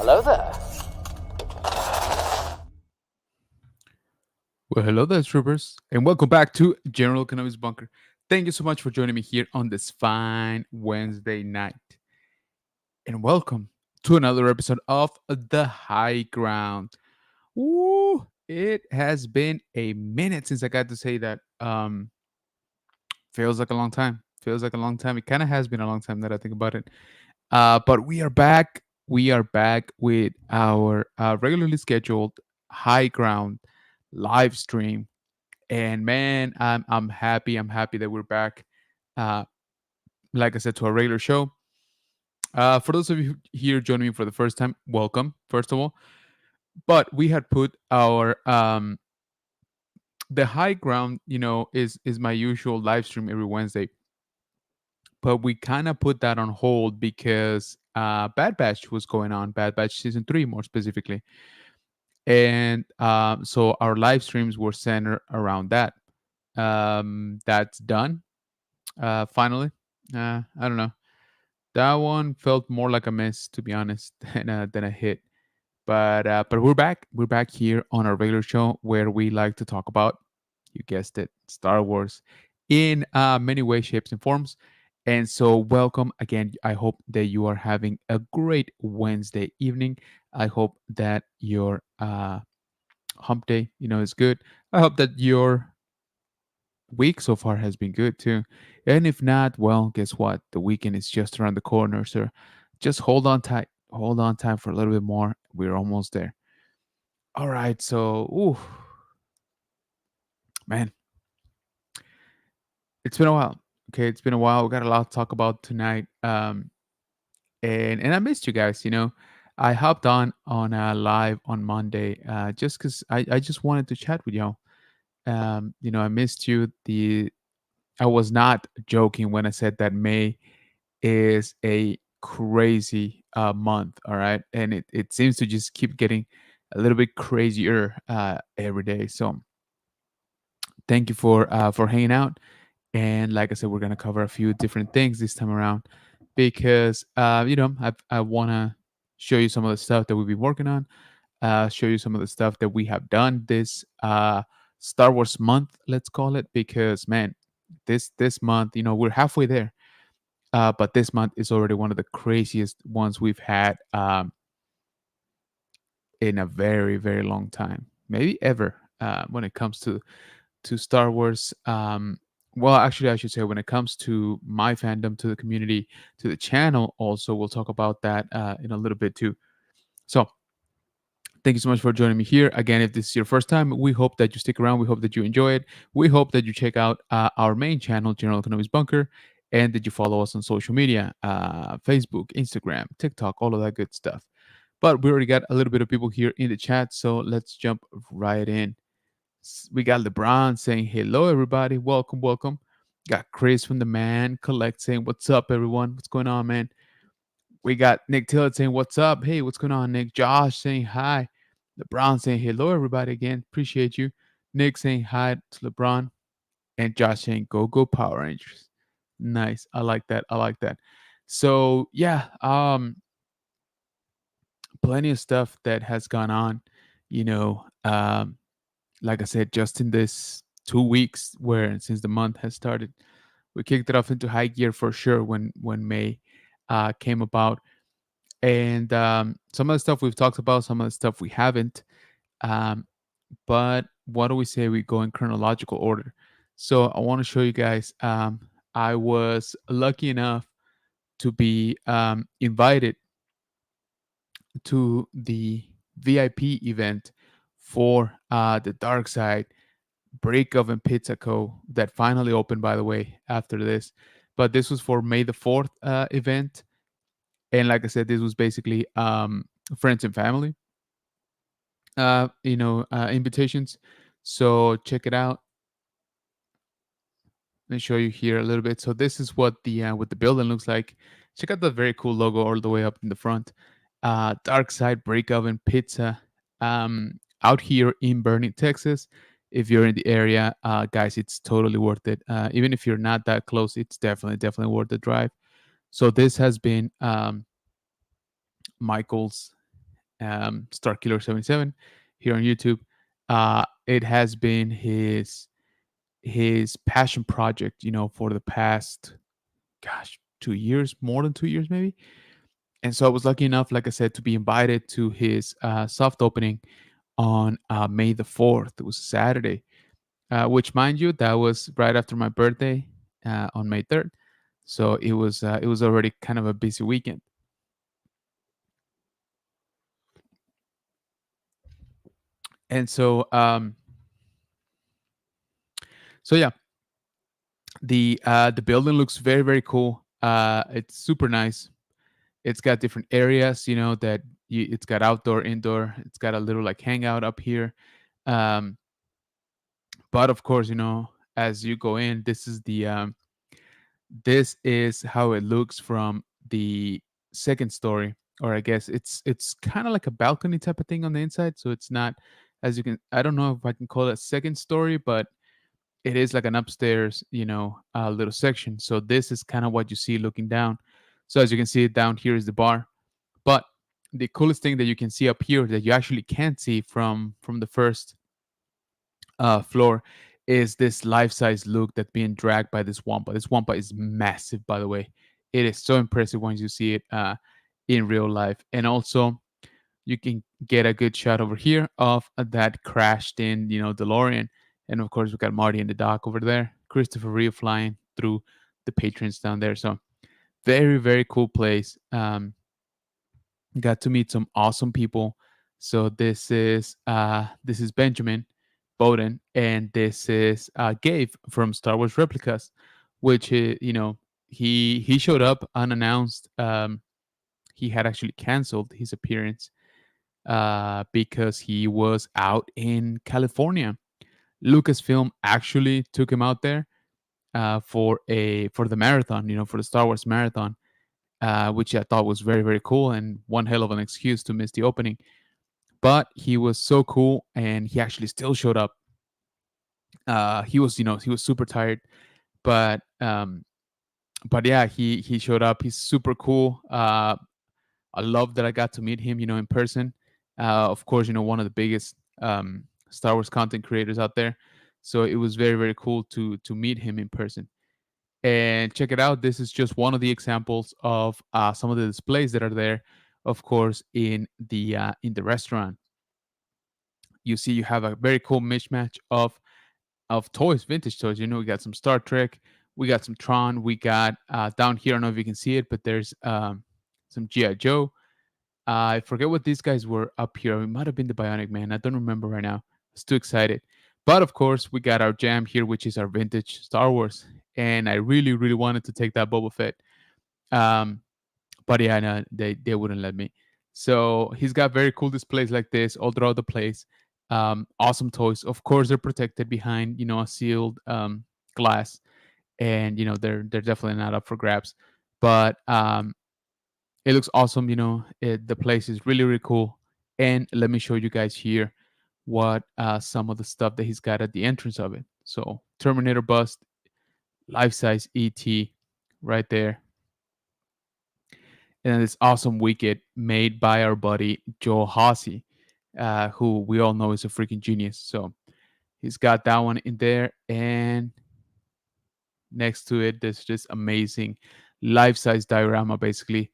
Hello there. Well, hello there, troopers, and welcome back to General Economics Bunker. Thank you so much for joining me here on this fine Wednesday night. And welcome to another episode of The High Ground. Woo! It has been a minute since I got to say that. Feels like a long time. Feels like a long time. It kind of has been a long time that I think about it. But we are back. We are back with our regularly scheduled High Ground live stream. And man, I'm happy. I'm happy that we're back. Uh, like I said, to our regular show. For those of you here joining me for the first time, welcome. First of all, but we had put our the high ground. Is my usual live stream every Wednesday, but we kind of put that on hold because Bad Batch was going on. Bad Batch season 3, more specifically, and so our live streams were centered around that. That's done. Finally, I don't know. That one felt more like a miss, to be honest, than a hit. But we're back. We're back here on our regular show where we like to talk about, you guessed it, Star Wars in many ways, shapes, and forms. And so, welcome again. I hope that you are having a great Wednesday evening. I hope that your hump day, is good. I hope that your week so far has been good too. And if not, well, guess what? The weekend is just around the corner, so just hold on tight. Hold on tight for a little bit more. We're almost there. All right, so man, it's been a while. Okay, it's been a while. We got a lot to talk about tonight. And I missed you guys. I hopped on live on Monday just because I just wanted to chat with y'all. I missed you. I was not joking when I said that May is a crazy month. All right, and it seems to just keep getting a little bit crazier every day. So thank you for hanging out. And like I said, we're gonna cover a few different things this time around because I want to show you some of the stuff that we've been working on, show you some of the stuff that we have done this Star Wars month, let's call it, because man, this month, we're halfway there, but this month is already one of the craziest ones we've had in a very very long time, maybe ever, when it comes to Star Wars. Well, actually, I should say when it comes to my fandom, to the community, to the channel, also, we'll talk about that in a little bit too. So, thank you so much for joining me here. Again, if this is your first time, we hope that you stick around. We hope that you enjoy it. We hope that you check out our main channel, General Economics Bunker, and that you follow us on social media, Facebook, Instagram, TikTok, all of that good stuff. But we already got a little bit of people here in the chat, so let's jump right in. We got LeBron saying hello, everybody. Welcome, welcome. Got Chris from the Man Collect saying what's up, everyone. What's going on, man? We got Nick Tillett saying what's up. Hey, what's going on, Nick? Josh saying hi. LeBron saying hello, everybody. Again, appreciate you. Nick saying hi to LeBron, and Josh saying go go Power Rangers. Nice. I like that. I like that. So yeah, plenty of stuff that has gone on. You know, like I said, just in this 2 weeks, where since the month has started, we kicked it off into high gear for sure when May came about, and some of the stuff we've talked about, some of the stuff we haven't. Um, but what do we say we go in chronological order? So I want to show you guys. I was lucky enough to be invited to the VIP event for the Dark Side Break Oven Pizza Co. that finally opened, by the way, after this. But this was for May the 4th event. And like I said, this was basically friends and family, invitations. So check it out. Let me show you here a little bit. So this is what the building looks like. Check out the very cool logo all the way up in the front. Dark Side Break Oven Pizza, out here in Burning, Texas. If you're in the area, guys, it's totally worth it. Even if you're not that close, it's definitely worth the drive. So this has been Michael's Star Killer 77 here on YouTube. It has been his passion project, for the past, gosh, 2 years, more than 2 years maybe. And so I was lucky enough, like I said, to be invited to his soft opening on May the 4th. It was Saturday, which, mind you, that was right after my birthday on May 3rd. So it was already kind of a busy weekend. And so yeah, the building looks very very cool. It's super nice. It's got different areas, that it's got outdoor, indoor. It's got a little like hangout up here. Um, but of course, as you go in, this is how it looks from the second story, or I guess it's kind of like a balcony type of thing on the inside. So it's not, as you can, I don't know if I can call it second story, but it is like an upstairs, little section. So this is kind of what you see looking down. So as you can see, down here is the bar. But the coolest thing that you can see up here that you actually can't see from the first floor is this life-size Luke that's being dragged by this Wampa. This Wampa is massive, by the way. It is so impressive once you see it in real life. And also, you can get a good shot over here of that crashed in, DeLorean. And of course, we got Marty in the dock over there. Christopher Reeve flying through the patrons down there. So very, very cool place. Got to meet some awesome people. So this is Benjamin Bowden, and this is Gabe from Star Wars Replicas, which he showed up unannounced. He had actually canceled his appearance because he was out in California. Lucasfilm actually took him out there for the marathon, for the Star Wars marathon, which I thought was very, very cool and one hell of an excuse to miss the opening. But he was so cool, and he actually still showed up. He was, he was super tired, but yeah, he showed up. He's super cool. I love that I got to meet him, in person. Of course, one of the biggest Star Wars content creators out there. So it was very, very cool to meet him in person. And check it out. This is just one of the examples of some of the displays that are there. Of course, in the restaurant, you see you have a very cool mismatch of toys, vintage toys. We got some Star Trek, we got some Tron, we got down here. I don't know if you can see it, but there's some GI Joe. I forget what these guys were up here. It might have been the Bionic Man. I don't remember right now. I was too excited. But of course, we got our jam here, which is our vintage Star Wars. And I really, really wanted to take that Boba Fett. Um, but yeah, no, they wouldn't let me. So he's got very cool displays like this all throughout the place. Awesome toys. Of course, they're protected behind a sealed glass, and they're definitely not up for grabs. But it looks awesome. The place is really, really cool. And let me show you guys here what some of the stuff that he's got at the entrance of it. So Terminator bust, life size ET, right there, and this awesome Wicked made by our buddy Joe Hossie, who we all know is a freaking genius. So he's got that one in there, and next to it, there's just amazing life-size diorama, basically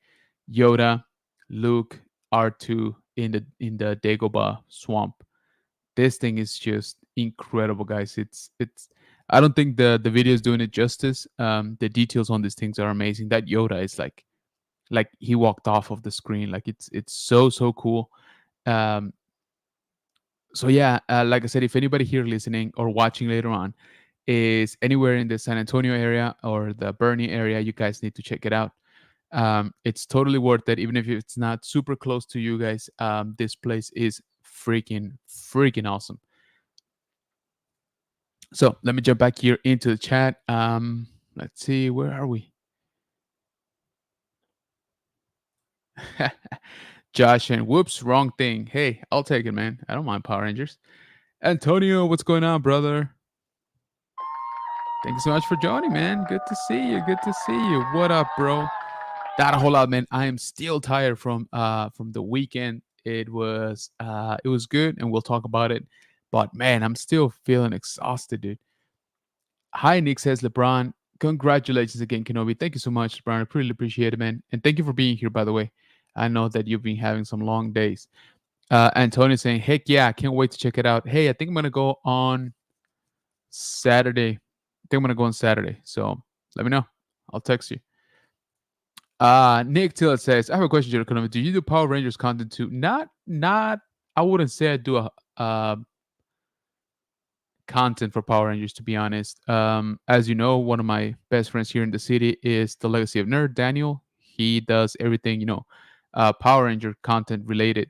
Yoda, Luke, R2 in the Dagobah swamp. This thing is just incredible, guys. It's. I don't think the video is doing it justice. The details on these things are amazing. That Yoda is like he walked off of the screen. Like it's so cool. Um, so yeah, like I said, if anybody here listening or watching later on is anywhere in the San Antonio area or the Bernie area, you guys need to check it out. It's totally worth it, even if it's not super close to you guys. This place is freaking awesome. So let me jump back here into the chat. Let's see, where are we? Josh and whoops, wrong thing. Hey, I'll take it, man. I don't mind Power Rangers. Antonio, what's going on, brother? Thank you so much for joining, man. Good to see you. Good to see you. What up, bro? Not a whole lot, man. I am still tired from the weekend. It was good, and we'll talk about it. But man, I'm still feeling exhausted, dude. Hi, Nick says LeBron. Congratulations again, Kenobi. Thank you so much, LeBron. I really appreciate it, man. And thank you for being here, by the way. I know that you've been having some long days. Antonio saying, heck yeah, I can't wait to check it out. Hey, I think I'm gonna go on Saturday. I think I'm gonna go on Saturday. So let me know. I'll text you. Nick Tillett says, I have a question, Jared Economy. Do you do Power Rangers content too? Not I wouldn't say I do a content for Power Rangers, to be honest. As you know, one of my best friends here in the city is the Legacy of Nerd, Daniel. He does everything, Power Ranger content related.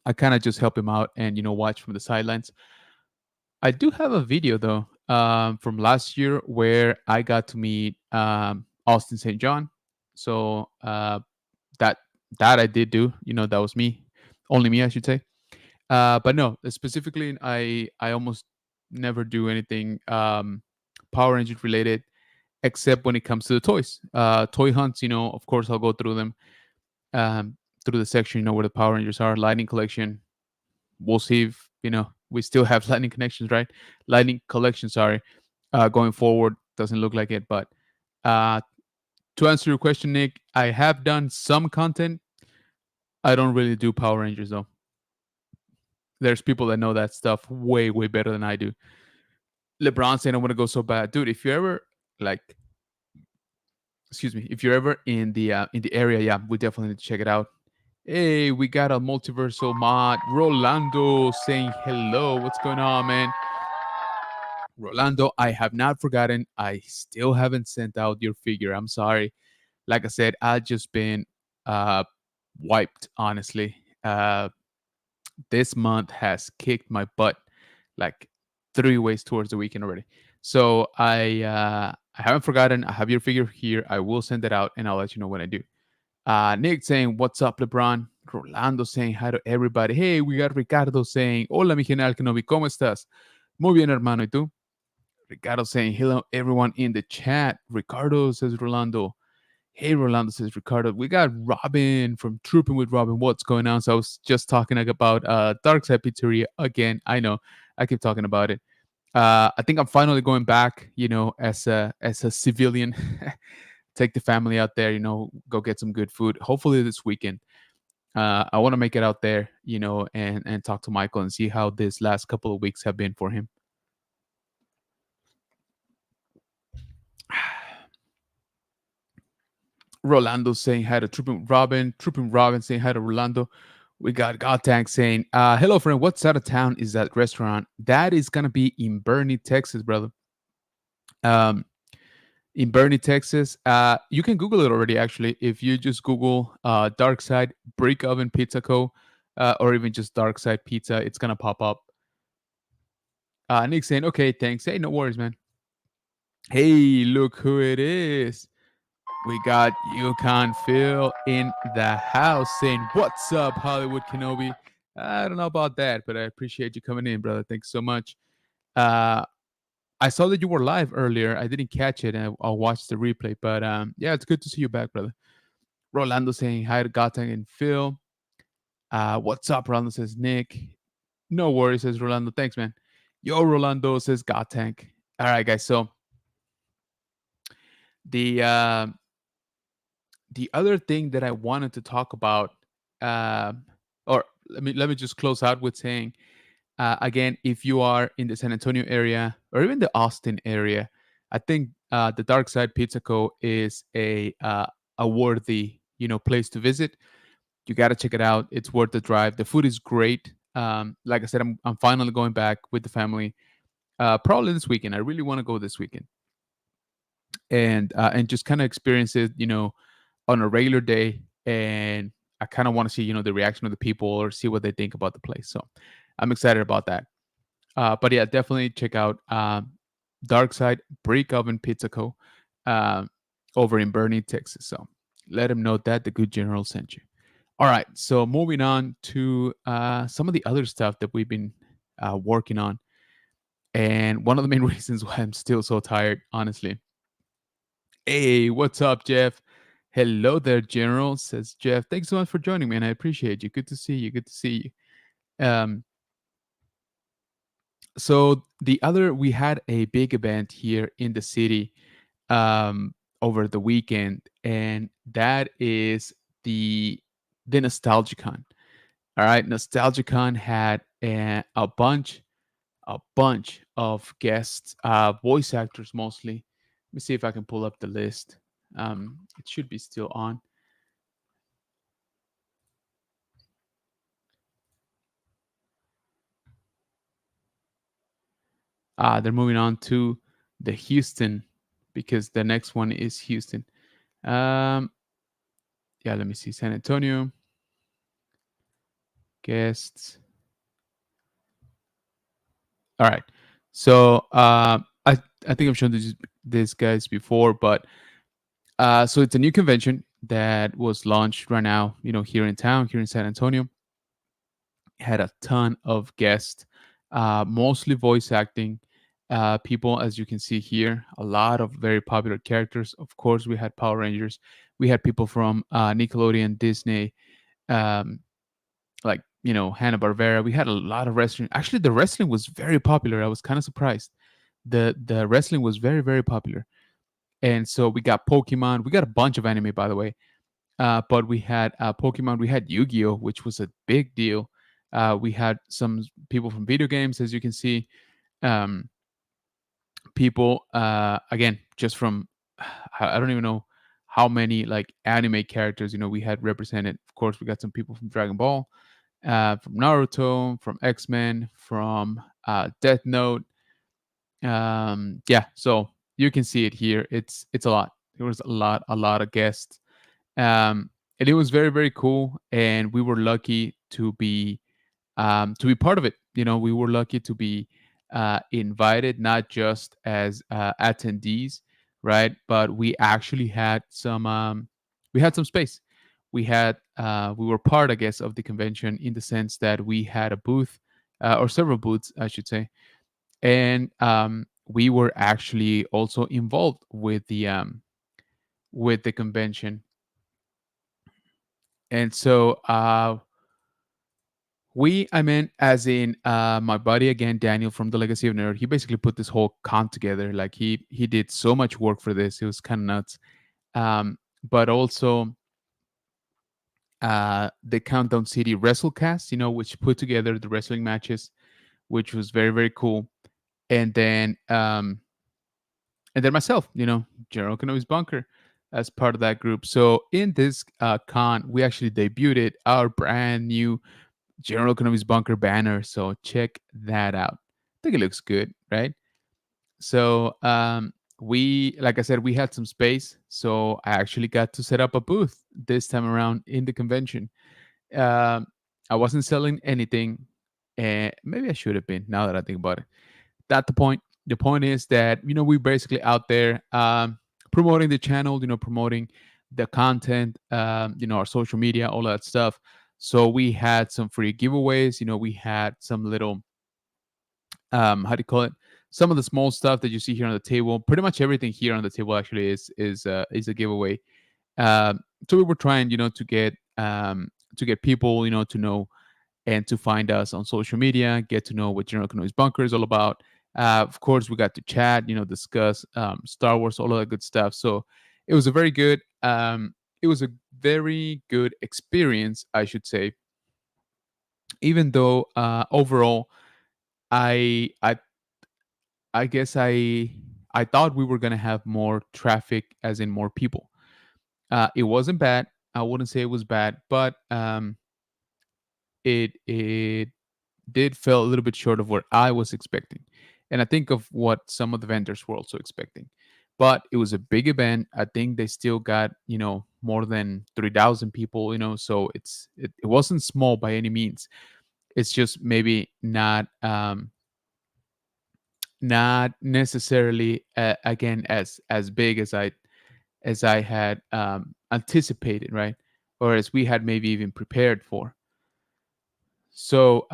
I kind of just help him out and watch from the sidelines. I do have a video though from last year where I got to meet Austin St. John. So that that I did do. That was me, only me, I should say. But no, specifically, I almost never do anything Power Rangers related, except when it comes to the toys. Toy hunts, of course, I'll go through them through the section, where the Power Rangers are. Lightning collection. We'll see if we still have lightning connections, right? Lightning collection, sorry. Going forward, doesn't look like it, but to answer your question, Nick, I have done some content. I don't really do Power Rangers though. There's people that know that stuff way better than I do. LeBron saying I want to go so bad, dude. If you're ever like, excuse me, if you're ever in the area, yeah, we definitely need to check it out. Hey, we got a multiversal mod. Rolando saying hello. What's going on, man? Rolando, I have not forgotten. I still haven't sent out your figure. I'm sorry. Like I said, I've just been wiped, honestly. This month has kicked my butt like 3 ways towards the weekend already. So I haven't forgotten. I have your figure here. I will send it out and I'll let you know when I do. Nick saying, "What's up, LeBron?" Rolando saying hi to everybody. Hey, we got Ricardo saying, "Hola, mi general Kenobi, ¿cómo estás?" Muy bien, hermano. ¿Y tú? Ricardo saying, "Hello, everyone in the chat." Ricardo says, Rolando. Hey, Rolando says, Ricardo. We got Robin from Trooping with Robin. What's going on? So I was just talking about Dark Side Pizzeria again. I know. I keep talking about it. I think I'm finally going back, as a civilian. Take the family out there, go get some good food. Hopefully this weekend. I want to make it out there, and talk to Michael and see how this last couple of weeks have been for him. Rolando saying hi to Trooping Robin saying hi to Rolando. We got Godtank saying, hello, friend. What side of town is that restaurant? That is going to be in Bernie, Texas, brother. Um, in Bernie, Texas. You can Google it already, actually. If you just Google Dark Side Brick Oven Pizza Co., or even just Dark Side Pizza, it's going to pop up. Nick saying, okay, thanks. Hey, no worries, man. Hey, look who it is. We got Yukon Phil in the house saying, what's up, Hollywood Kenobi? I don't know about that, but I appreciate you coming in, brother. Thanks so much. Uh, I saw that you were live earlier. I didn't catch it, and I'll watch the replay. But yeah, it's good to see you back, brother. Rolando saying hi to Gatang and Phil. What's up, Rolando says Nick. No worries, says Rolando. Thanks, man. Yo, Rolando says Gatang. All right, guys. So the uh, the other thing that I wanted to talk about, uh, or let me just close out with saying, again, if you are in the San Antonio area or even the Austin area, I think the Dark Side Pizza Co. is a worthy place to visit. You got to check it out. It's worth the drive. The food is great. Like I said, I'm finally going back with the family. Probably this weekend. I really want to go this weekend and just kind of experience it, on a regular day. And I kind of want to see, the reaction of the people or see what they think about the place. So I'm excited about that. But yeah, definitely check out Dark Side Brick Oven Pizza Co. Uh, over in Bernie, Texas. So let him know that the good general sent you. All right, so moving on to some of the other stuff that we've been working on, and one of the main reasons why I'm still so tired, honestly. Hey, what's up, Jeff? Hello there, General, says Jeff. Thanks so much for joining me, and I appreciate you. Good to see you. Good to see you. So we had a big event here in the city um, over the weekend, and that is the Nostalgiacon. All right, Nostalgiacon had a bunch of guests, voice actors mostly. Let me see if I can pull up the list. It should be still on. They're moving on to the Houston because the next one is Houston. Um, yeah, let me see. San Antonio guests. All right. So I think I've shown these guys before, but so it's a new convention that was launched right now. Here in town, here in San Antonio, had a ton of guests, mostly voice acting people, as you can see here. A lot of very popular characters. Of course, we had Power Rangers. We had people from Nickelodeon, Disney, um, like Hanna Barbera. We had a lot of wrestling. Actually, the wrestling was very popular. I was kind of surprised. The wrestling was very very popular, and so we got Pokemon. We got a bunch of anime, by the way. But we had Pokemon. We had Yu-Gi-Oh, which was a big deal. We had some people from video games, as you can see. Um, People again, just from I don't even know how many like anime characters we had represented. Of course, we got some people from Dragon Ball, from Naruto, from X-Men, from Death Note. Yeah, so you can see it here. It's a lot. There was a lot of guests, and it was very very cool. And we were lucky to be part of it. We were lucky to be invited, not just as attendees. right? But we actually had some space. We were part, I guess, of the convention in the sense that we had a booth, or several booths, I should say, and we were actually also involved with the convention. And so I mean, as in my buddy again, Daniel from the Legacy of Nerd, he basically put this whole con together. Like he did so much work for this; it was kind of nuts. But also the Countdown City WrestleCast, which put together the wrestling matches, which was very very cool. And then myself, General Kenobi's Bunker, as part of that group. So in this con, we actually debuted our brand new General Kenobi's Bunker banner. So check that out. I think it looks good, right? So like I said, we had some space, so I actually got to set up a booth this time around in the convention. Um, I wasn't selling anything, and maybe I should have been. Now that I think about it, that's the point. The point is that we're basically out there promoting the channel, promoting the content, our social media, all that stuff. So we had some free giveaways. We had some little how do you call it? Some of the small stuff that you see here on the table. Pretty much everything here on the table actually is a giveaway. So we were trying, to get people, to know and to find us on social media, get to know what General Kenobi's Bunker is all about. Of course, we got to chat, discuss Star Wars, all of that good stuff. So it was a very good, it was a very good experience, I should say. Even though overall, I, I, I guess I thought we were gonna have more traffic, as in more people. It wasn't bad. I wouldn't say it was bad, but it did fell a little bit short of what I was expecting, and I think of what some of the vendors were also expecting. But it was a big event. I think they still got more than 3,000 people. So it wasn't small by any means. It's just maybe not necessarily again as big as I had anticipated, right? Or as we had maybe even prepared for. So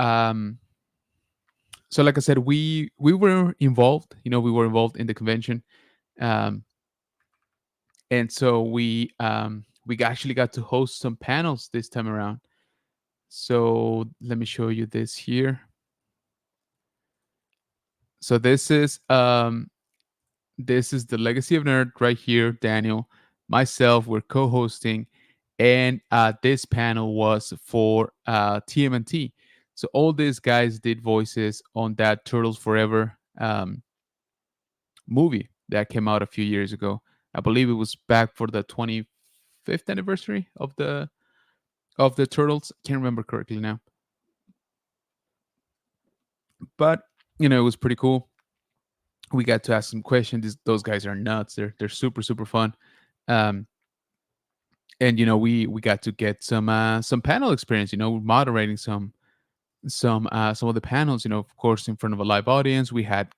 like I said, we were involved. We were involved in the convention, um, and so we actually got to host some panels this time around. So let me show you this here. So this is the Legacy of Nerd right here. Daniel, myself, we're co-hosting, and this panel was for TMNT. So all these guys did voices on that Turtles Forever movie that came out a few years ago. I believe it was back for the 25th anniversary of the Turtles. Can't remember correctly now, but it was pretty cool. We got to ask some questions. Those guys are nuts. They're super super fun. Um, and we got to get some panel experience. Moderating some of the panels. Of course, in front of a live audience. We had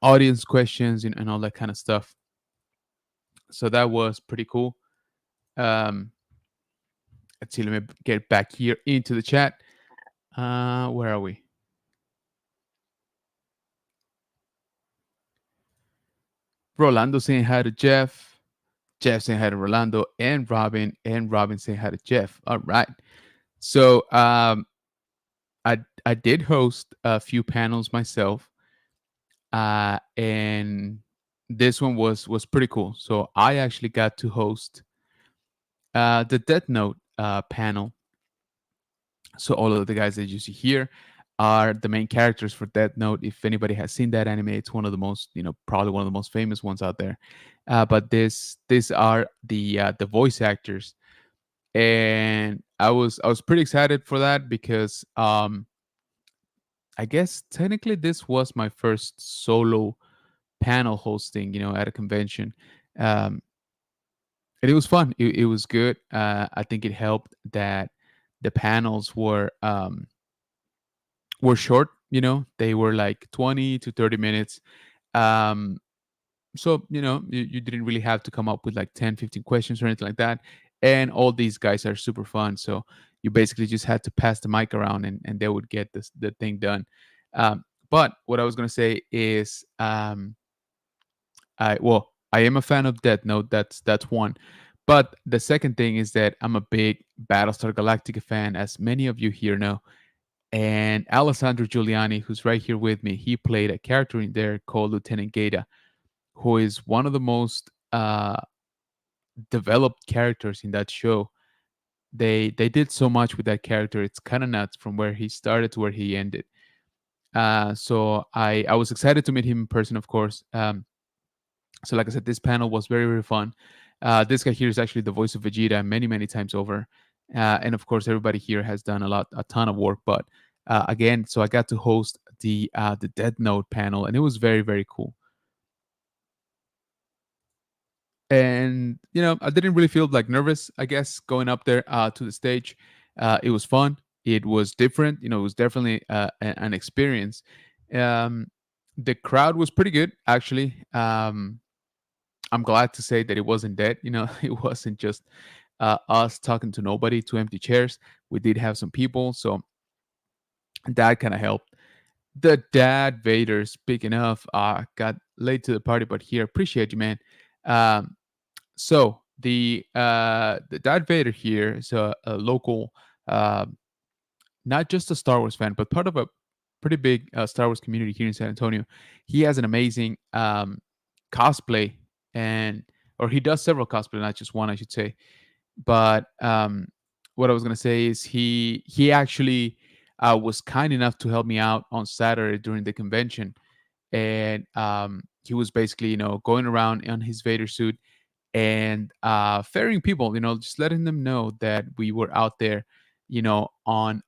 audience questions and all that kind of stuff. So that was pretty cool. Um, let's see. Let me get back here into the chat. Where are we? Rolando saying hi to Jeff. Jeff saying hi to Rolando and Robin saying hi to Jeff. All right. So I did host a few panels myself, and this one was pretty cool. So I actually got to host the Death Note panel. So all of the guys that you see here are the main characters for Death Note. If anybody has seen that anime, it's one of the most, probably one of the most famous ones out there. But these are the voice actors, and I was pretty excited for that because I guess technically this was my first solo panel hosting, at a convention. Um, and it was fun. It was good. I think it helped that the panels were short. They were like 20 to 30 minutes. Um, So you didn't really have to come up with like 10, 15 questions or anything like that. And all these guys are super fun, so you basically just had to pass the mic around, and they would get the thing done. But what I was going to say is, I am a fan of Death Note. That's one. But the second thing is that I'm a big Battlestar Galactica fan, as many of you here know. And Alessandro Giuliani, who's right here with me, he played a character in there called Lieutenant Gaeta, who is one of the most developed characters in that show. They did so much with that character. It's kind of nuts from where he started to where he ended. So I was excited to meet him in person, of course. So like I said, this panel was very, very fun. This guy here is actually the voice of Vegeta many, many times over. And of course, everybody here has done a ton of work. But again, so I got to host the Dead Note panel, and it was very, very cool. And I didn't really feel like nervous, I guess, going up there to the stage. It was fun. It was different. It was definitely an experience. Um, the crowd was pretty good, actually. I'm glad to say that it wasn't dead. It wasn't just us talking to nobody, to empty chairs. We did have some people, so that kind of helped. The Dad Vader, speaking of, got late to the party, but here, appreciate you, man. Um, so the Dad Vader here is a local, uh, not just a Star Wars fan, but part of a pretty big Star Wars community here in San Antonio. He has an amazing cosplay, and or he does several cosplay, not just one, I should say. But what I was gonna say is he actually was kind enough to help me out on Saturday during the convention, and he was basically going around on his Vader suit and ferrying people, just letting them know that we were out there, on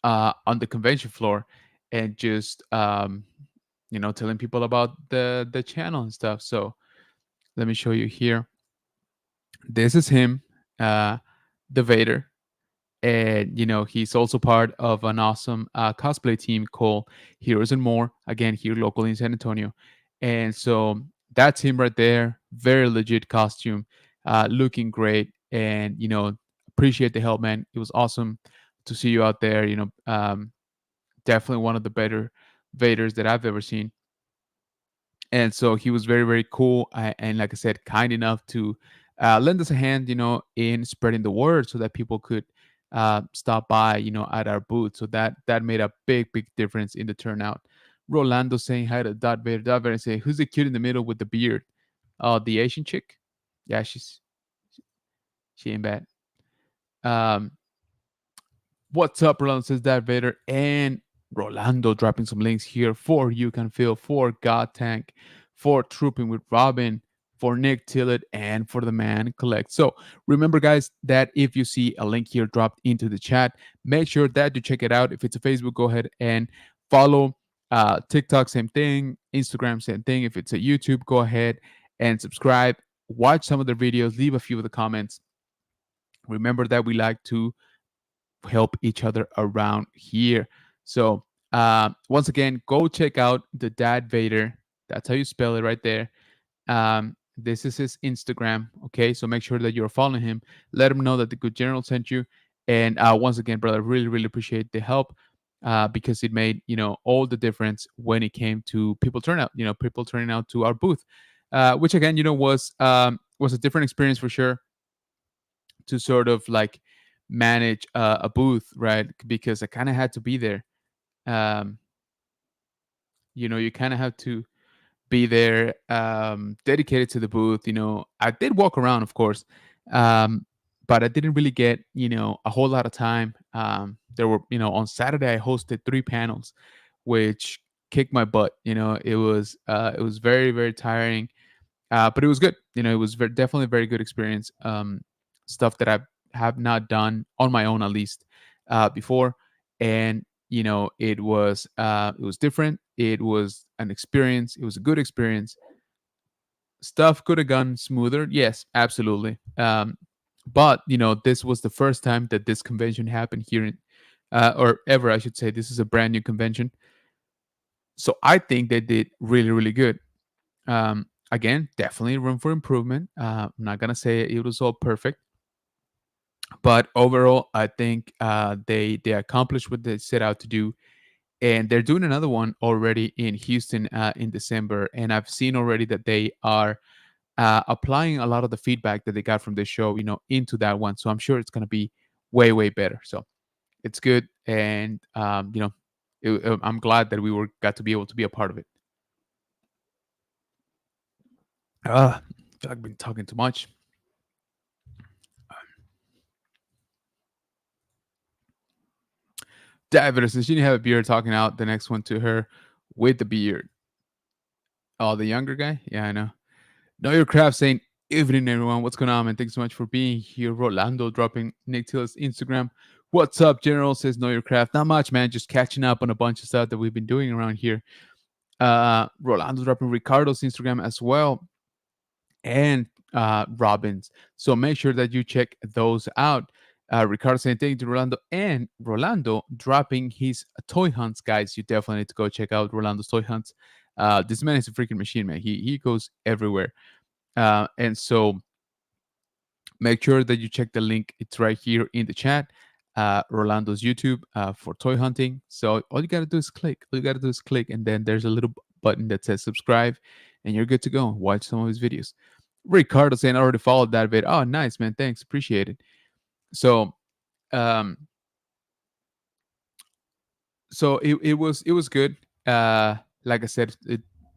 the convention floor, and just telling people about the channel and stuff. So let me show you here. This is him, uh, the Vader, and he's also part of an awesome cosplay team called Heroes and More. Again, here locally in San Antonio, and so that's him right there. Very legit costume, looking great, and appreciate the help, man. It was awesome to see you out there. Definitely one of the better Vaders that I've ever seen. And so he was very, very cool, and like I said, kind enough to lend us a hand, in spreading the word so that people could stop by, at our booth. So that made a big, big difference in the turnout. Rolando saying hi to Dot Vader. Dot Vader saying, "Who's the kid in the middle with the beard? The Asian chick? Yeah, she ain't bad." Um, What's up, Rolando, says Darth Vader. And Rolando dropping some links here for You Can Feel, for God Tank, for Trooping with Robin, for Nick Tillett, and for The Man Collect. So remember, guys, that if you see a link here dropped into the chat, make sure that you check it out. If it's a Facebook, go ahead and follow. TikTok, same thing. Instagram, same thing. If it's a YouTube, go ahead and subscribe. Watch some of the videos, leave a few of the comments. Remember that we like to help each other around here. So once again, go check out the Dad Vader. That's how you spell it right there. This is his Instagram. Okay, so make sure that you're following him. Let him know that the Good General sent you. And once again, brother, really, really appreciate the help, because it made all the difference when it came to people turnout. People turning out to our booth, which again, was a different experience for sure, to sort of like manage a booth, right? Because I kind of had to be there. Um, you kind of have to be there, dedicated to the booth. I did walk around, of course, but I didn't really get a whole lot of time. There were, on Saturday I hosted 3 panels, which kicked my butt. It was very, very tiring, but it was good. It was definitely a very good experience. Stuff that I have not done on my own, at least, before, and it was different. It was an experience. It was a good experience. Stuff could have gone smoother. Yes, absolutely. But this was the first time that this convention happened here or ever, I should say. This is a brand new convention, so I think they did really, really good. Again, definitely room for improvement. I'm not gonna say it was all perfect, but overall, I think they accomplished what they set out to do, and they're doing another one already in Houston in December. And I've seen already that they are applying a lot of the feedback that they got from this show, into that one. So I'm sure it's gonna be way better. So it's good, and I'm glad that we were got to be able to be a part of it. I feel like I've been talking too much. David, since you didn't have a beard, talking out the next one to her with the beard. Oh, the younger guy? Yeah, I know. Know Your Craft saying, evening, everyone. What's going on, man? Thanks so much for being here. Rolando dropping Nick Till's Instagram. What's up, General? Says Know Your Craft. Not much, man. Just catching up on a bunch of stuff that we've been doing around here. Rolando dropping Ricardo's Instagram as well, and Robin's. So make sure that you check those out. Ricardo saying thank you to Rolando, and Rolando dropping his toy hunts, guys. You definitely need to go check out Rolando's toy hunts. This man is a freaking machine, man. He goes everywhere, and so make sure that you check the link. It's right here in the chat. Rolando's YouTube for toy hunting. So all you gotta do is click. All you gotta do is click, and then there's a little button that says subscribe, and you're good to go. Watch some of his videos. Ricardo saying I already followed that bit. Oh, nice, man. Thanks, appreciate it. So, um, it was good. Like I said,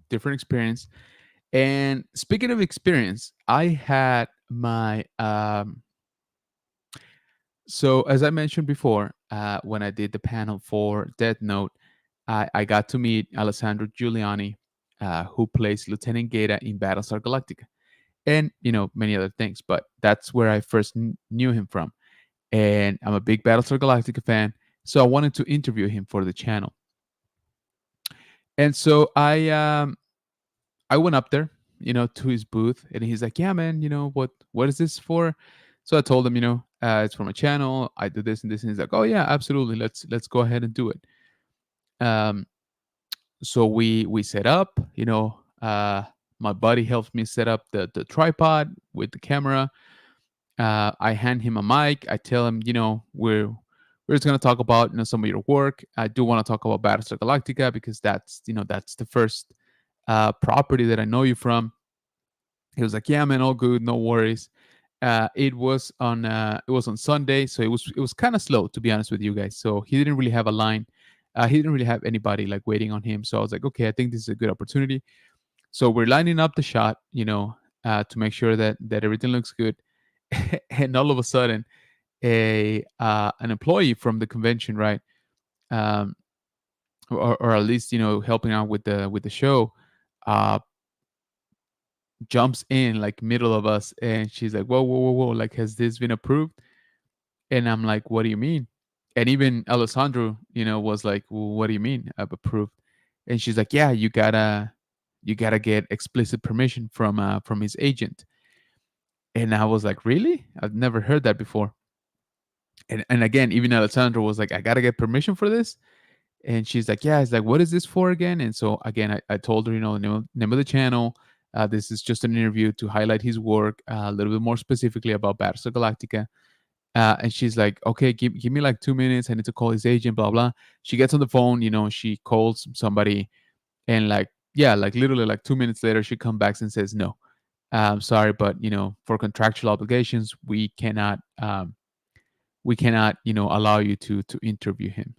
different experience. And speaking of experience, I had my so as I mentioned before, when I did the panel for Death Note, I got to meet Alessandro Giuliani, who plays Lieutenant Gaeta in Battlestar Galactica, and many other things. But that's where I first knew him from, and I'm a big Battlestar Galactica fan, so I wanted to interview him for the channel. And so I went up there, to his booth, and he's like, "Yeah, man, what is this for?" So I told him, it's for my channel. I do this and this, and he's like, "Oh yeah, absolutely. Let's go ahead and do it." Um, so we set up. My buddy helps me set up the tripod with the camera. I hand him a mic. I tell him, we're just gonna talk about some of your work. I do want to talk about Battlestar Galactica because that's the first property that I know you from. He was like, "Yeah, man, all good, no worries." It was on Sunday, so it was kind of slow, to be honest with you guys. So he didn't really have a line. He didn't really have anybody like waiting on him. So I was like, okay, I think this is a good opportunity. So we're lining up the shot, to make sure that everything looks good. And all of a sudden, a an employee from the convention, right, um, or at least helping out with the show, uh, jumps in like middle of us, and she's like, whoa, like, has this been approved? And I'm like, what do you mean? And even Alessandro, was like, well, what do you mean I've approved? And she's like, yeah, you gotta get explicit permission from his agent. And I was like, really? I've never heard that before. And again, even Alessandro was like, I gotta get permission for this. And she's like, yeah. It's like, what is this for again? And so again, I told her, name of the channel. This is just an interview to highlight his work, a little bit more specifically about Battlestar Galactica. And she's like, okay, give me like 2 minutes. I need to call his agent, blah, blah. She gets on the phone, she calls somebody, and like, yeah, like literally like 2 minutes later, she comes back and says, no, I'm sorry, but, for contractual obligations, we cannot, allow you to interview him.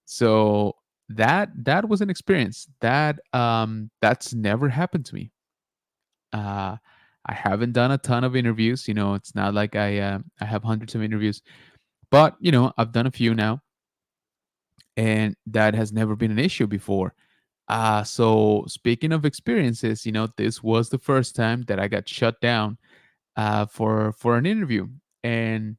So that was an experience that's never happened to me. Uh, I haven't done a ton of interviews. It's not like I have hundreds of interviews, but I've done a few now, and that has never been an issue before. So speaking of experiences, this was the first time that I got shut down for an interview. And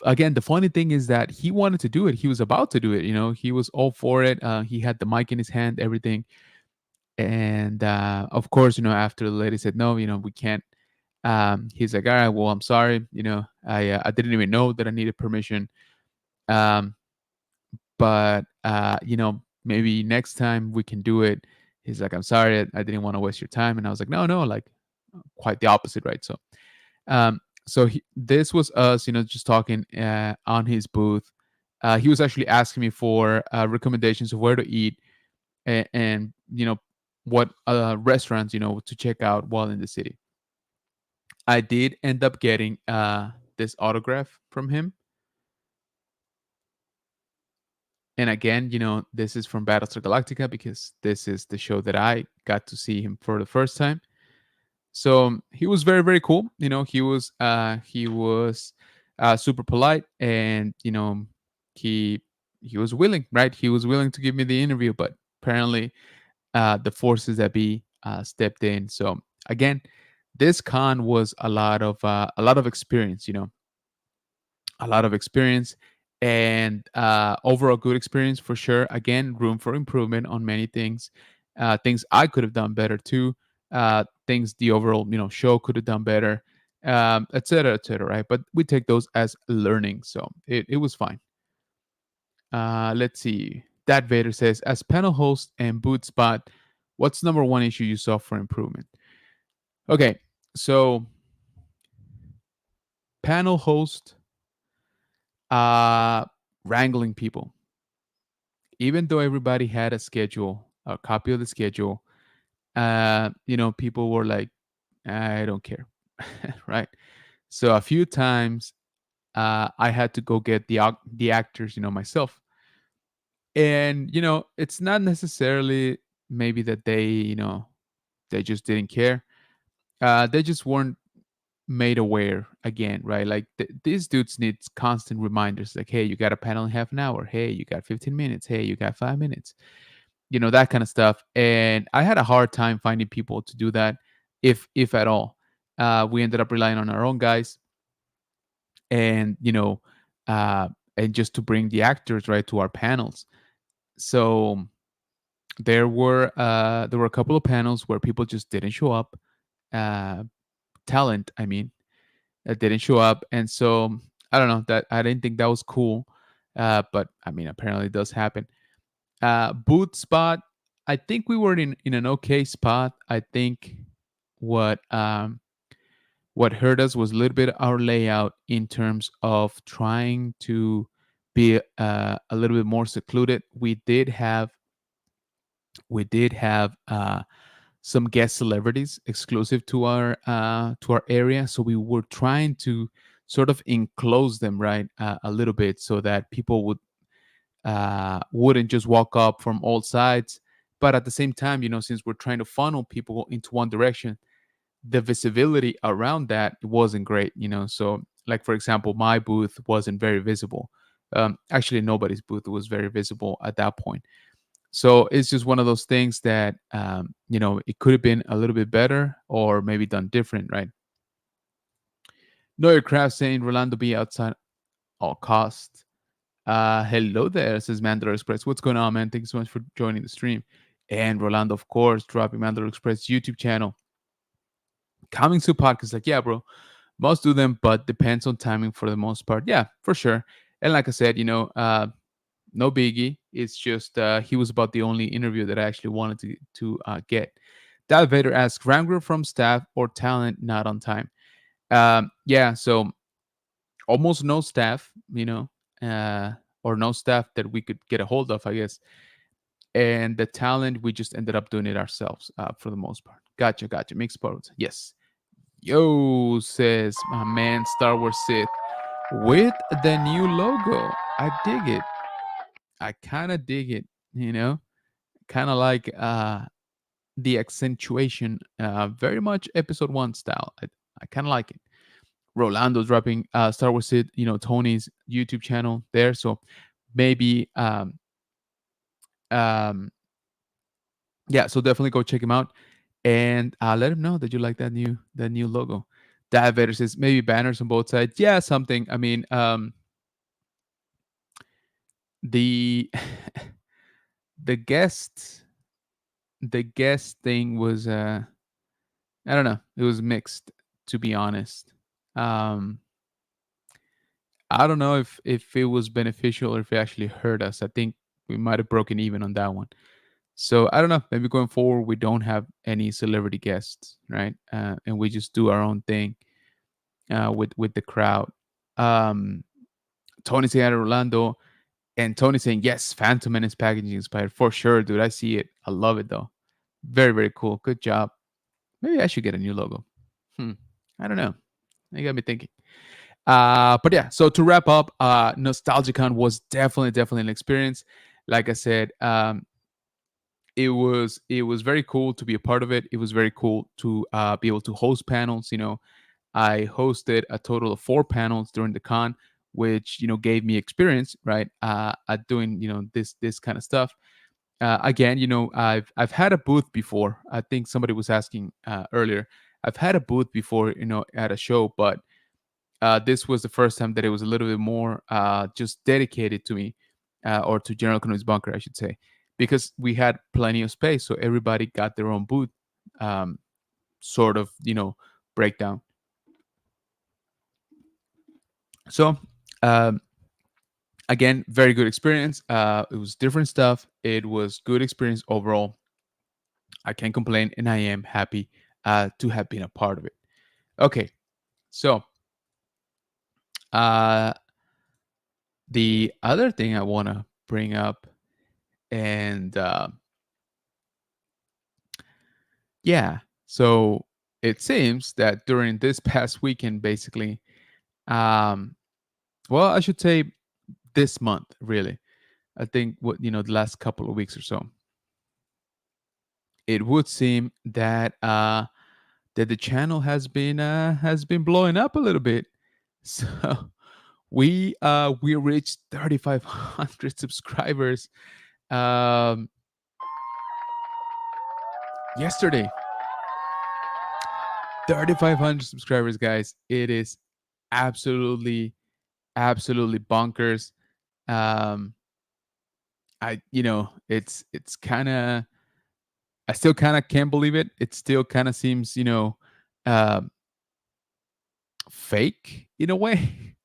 again, the funny thing is that he wanted to do it. He was about to do it. He was all for it. He had the mic in his hand, everything. And of course, after the lady said no, we can't. He's like, all right, well, I'm sorry. I didn't even know that I needed permission. Um, but maybe next time we can do it. He's like, I'm sorry, I didn't want to waste your time. And I was like, no, no, like quite the opposite, right? Um, this was us, just talking on his booth. He was actually asking me for recommendations of where to eat and what restaurants to check out while in the city. I did end up getting this autograph from him, and again, this is from Battlestar Galactica because this is the show that I got to see him for the first time. So he was very very cool. He was super polite, and he he was willing, right? He was willing to give me the interview, but apparently the forces that be stepped in. So again, this con was a lot of experience, a lot of experience, and overall good experience for sure. Again, room for improvement on many things, things I could have done better too, things the overall show could have done better, et cetera, right? But we take those as learning, so it was fine. Let's see. That Vader says, as panel host and boot spot, what's number one issue you saw for improvement? Okay, so panel host, uh, wrangling people. Even though everybody had a schedule, a copy of the schedule, people were like, I don't care, right? So a few times, I had to go get the actors, myself, and it's not necessarily maybe that they just didn't care. They just weren't made aware again, right? Like these dudes need constant reminders, like, hey, you got a panel in half an hour. Hey, you got 15 minutes. Hey, you got 5 minutes. That kind of stuff. And I had a hard time finding people to do that, if at all. We ended up relying on our own guys, and uh, and just to bring the actors right to our panels. So there were a couple of panels where people just didn't show up. Uh, talent, I mean, that didn't show up, and so I don't know, that I didn't think that was cool. But I mean, apparently it does happen. Boot spot, I think we were in an okay spot. I think what um what hurt us was a little bit our layout in terms of trying to be a little bit more secluded. We did have some guest celebrities exclusive to our area, so we were trying to sort of enclose them, right, a little bit, so that people wouldn't just walk up from all sides. But at the same time, since we're trying to funnel people into one direction, the visibility around that wasn't great. So, like, for example, my booth wasn't very visible. Actually, nobody's booth was very visible at that point. So it's just one of those things that it could have been a little bit better or maybe done different, right? Noyer Craft saying Rolando be outside all cost. Hello there, says Mandalore Express. What's going on, man? Thank you so much for joining the stream. And Rolando, of course, dropping Mandalore Express YouTube channel. Coming to podcast, like, yeah, bro. Most do them, but depends on timing for the most part. Yeah, for sure. And like I said, no biggie. It's just he was about the only interview that I actually wanted to get. Darth Vader asks, Wrangler from staff or talent not on time? Yeah, so almost no staff, uh, or no staff that we could get a hold of, I guess. And the talent, we just ended up doing it ourselves for the most part. Gotcha, gotcha. Mixed sports. Yes. Yo, says my man Star Wars Sith with the new logo. I dig it. I kind of dig it, kind of like the accentuation, very much episode one style. I kind of like it. Rolando dropping Star Wars Sid, Tony's YouTube channel there. So maybe, um, yeah, so definitely go check him out and let him know that you like that new logo. That Vader says maybe banners on both sides. Yeah, something. I mean, the the guest the guest thing was I don't know. It was mixed, to be honest. Um, I don't know if it was beneficial or if it actually hurt us. I think we might have broken even on that one. So I don't know. Maybe going forward, we don't have any celebrity guests, right? And we just do our own thing with the crowd. Um, Tony saying out of Orlando, and Tony saying yes, Phantom Menace packaging inspired for sure, dude. I see it. I love it though. Very very cool. Good job. Maybe I should get a new logo. Hmm. I don't know. You got me thinking. But yeah. So to wrap up, Nostalgicon was definitely an experience. Like I said, it was very cool to be a part of it. It was very cool to be able to host panels. I hosted a total of 4 panels during the con, which gave me experience, right, at doing this kind of stuff. Again, I've had a booth before. I think somebody was asking earlier. I've had a booth before, at a show, but this was the first time that it was a little bit more just dedicated to me, or to General Economics Bunker, I should say, because we had plenty of space, so everybody got their own booth, um, sort of, breakdown. So, um, again, very good experience. It was different stuff. It was good experience overall. I can't complain, and I am happy to have been a part of it. Okay, so uh, the other thing I want to bring up, and yeah, so it seems that during this past weekend, basically, um, well, I should say this month, really. I think the last couple of weeks or so, it would seem that the channel has been blowing up a little bit. So we reached 3,500 subscribers um, yesterday. 3,500 subscribers, guys. It is absolutely bonkers. Um, it's kind of, I still kind of can't believe it. It still kind of seems, um, fake in a way.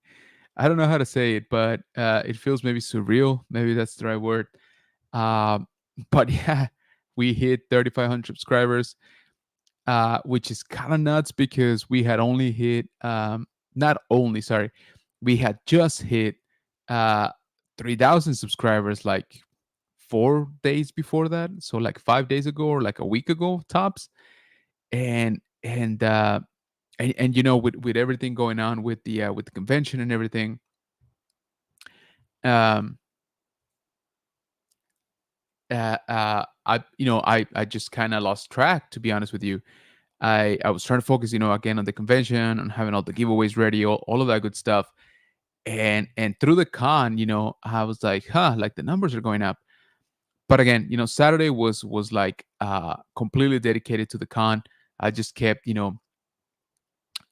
I don't know how to say it, but it feels maybe surreal. Maybe that's the right word. Um, but yeah, we hit 3,500 subscribers, which is kind of nuts because we had only hit, not only, sorry, we had just hit uh, 3,000 subscribers like 4 days before that. So like 5 days ago or like a week ago tops. And with everything going on with the convention and everything, um, I just kind of lost track, to be honest with you. I was trying to focus, again on the convention, on having all the giveaways ready, all of that good stuff. And through the con, I was like, huh, like the numbers are going up. But again, Saturday was like completely dedicated to the con. I just kept,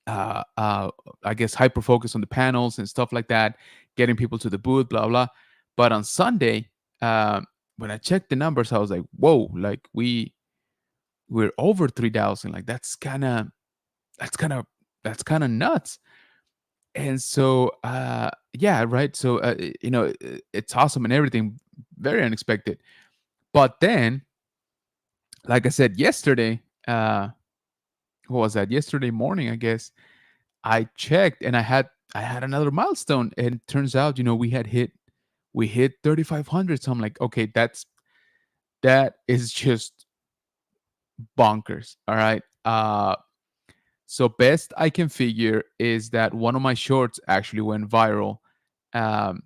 uh, uh, I guess hyper focus on the panels and stuff like that, getting people to the booth, blah blah. But on Sunday, when I checked the numbers, I was like, whoa, like we're over 3,000. Like that's kind of that's kind of nuts. And so yeah, right. So it's awesome and everything, very unexpected. But then, like I said yesterday, what was that? Yesterday morning, I guess I checked and I had another milestone, and it turns out, we hit 3,500. So I'm like, okay, that is just bonkers. All right. So best I can figure is that one of my shorts actually went viral. Um,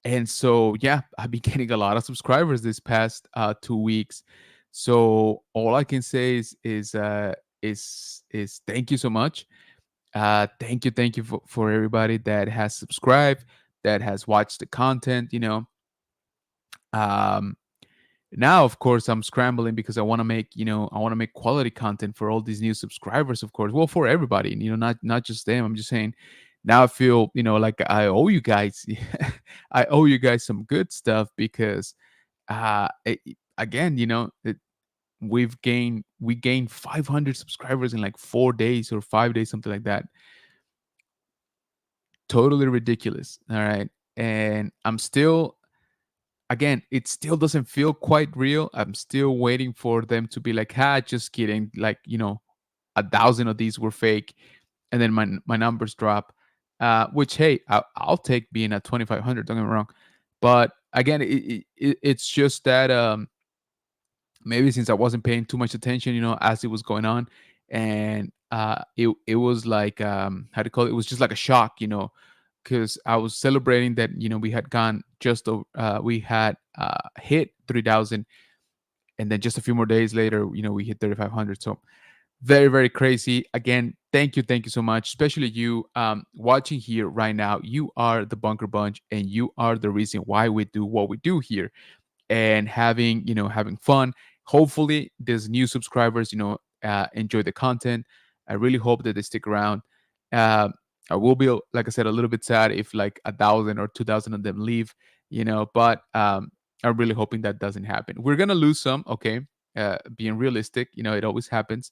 and so yeah, I've been getting a lot of subscribers this past 2 weeks. So all I can say is thank you so much. Thank you for everybody that has subscribed, that has watched the content. Um, Now, of course, I'm scrambling because I want to make quality content for all these new subscribers, of course. Well, for everybody, not just them. I'm just saying. Now I feel, like I owe you guys, I owe you guys some good stuff because, again, we gained 500 subscribers in like 4 days or 5 days, something like that. Totally ridiculous. All right. And again, it still doesn't feel quite real. I'm still waiting for them to be like, ah, just kidding. Like, 1,000 of these were fake. And then my numbers drop. Which, hey, I'll take being at 2,500. Don't get me wrong. But again, it's just that maybe since I wasn't paying too much attention, as it was going on, and it was like how to call it? It was just like a shock, because I was celebrating that we had gone we had hit 3,000, and then just a few more days later, we hit 3,500. So very, very crazy. Again, thank you so much, especially you watching here right now. You are the Bunker Bunch, and you are the reason why we do what we do here, and having fun. Hopefully these new subscribers enjoy the content. I really hope that they stick around. uh, I will be, like I said, a little bit sad if like 1,000 or 2,000 of them leave, but I'm really hoping that doesn't happen. We're gonna lose some, okay, being realistic, it always happens.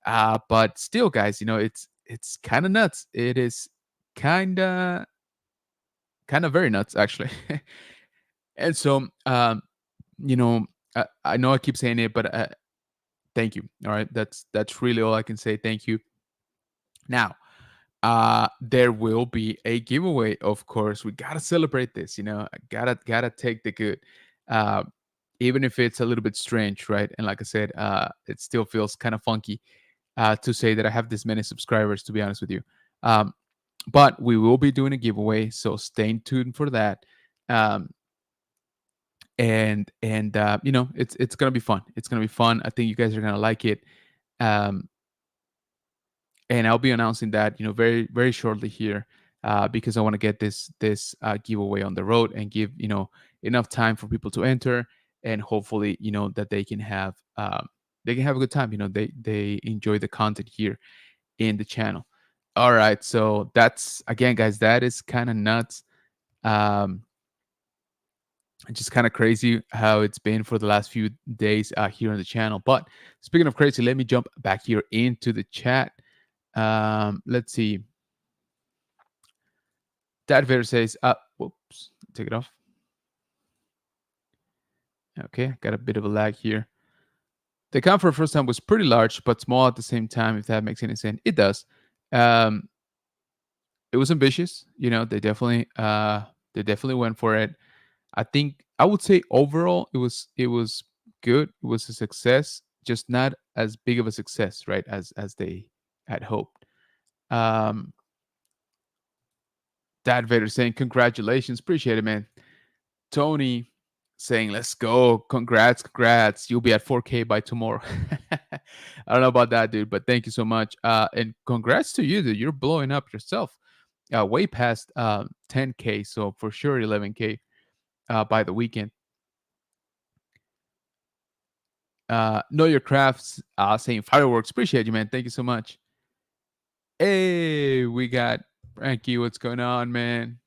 But still, guys, it's kind of nuts. It is kind of very nuts, actually. And so you know, I know I keep saying it, but thank you. All right, that's really all I can say. Thank you. Now, there will be a giveaway. Of course, we gotta celebrate this. I gotta take the good, uh, even if it's a little bit strange, right? And like I said, it still feels kind of funky to say that I have this many subscribers. To be honest with you, um, but we will be doing a giveaway, so stay tuned for that. Um, and it's gonna be fun. It's gonna be fun. I think you guys are gonna like it. um and I'll be announcing that very, very shortly here, because I want to get this giveaway on the road and give enough time for people to enter, and hopefully that they can have a good time. They enjoy the content here in the channel. All right, so that's, again, guys, that is kind of nuts. um It's just kind of crazy how it's been for the last few days here on the channel. But speaking of crazy, let me jump back here into the chat. Let's see. Dad Vader says, whoops, take it off. Okay, got a bit of a lag here. The account for the first time was pretty large, but small at the same time, if that makes any sense. It does. Um, it was ambitious. They definitely went for it. I think I would say overall it was good. It was a success, just not as big of a success, right? As they had hoped. Um, Dad Vader saying congratulations, appreciate it, man. Tony saying let's go, congrats. You'll be at 4K by tomorrow. I don't know about that, dude, but thank you so much. And congrats to you, dude. You're blowing up yourself. Way past 10K, so for sure 11K by the weekend. Know your crafts, saying fireworks. Appreciate you, man. Thank you so much. Hey, we got Frankie. What's going on, man?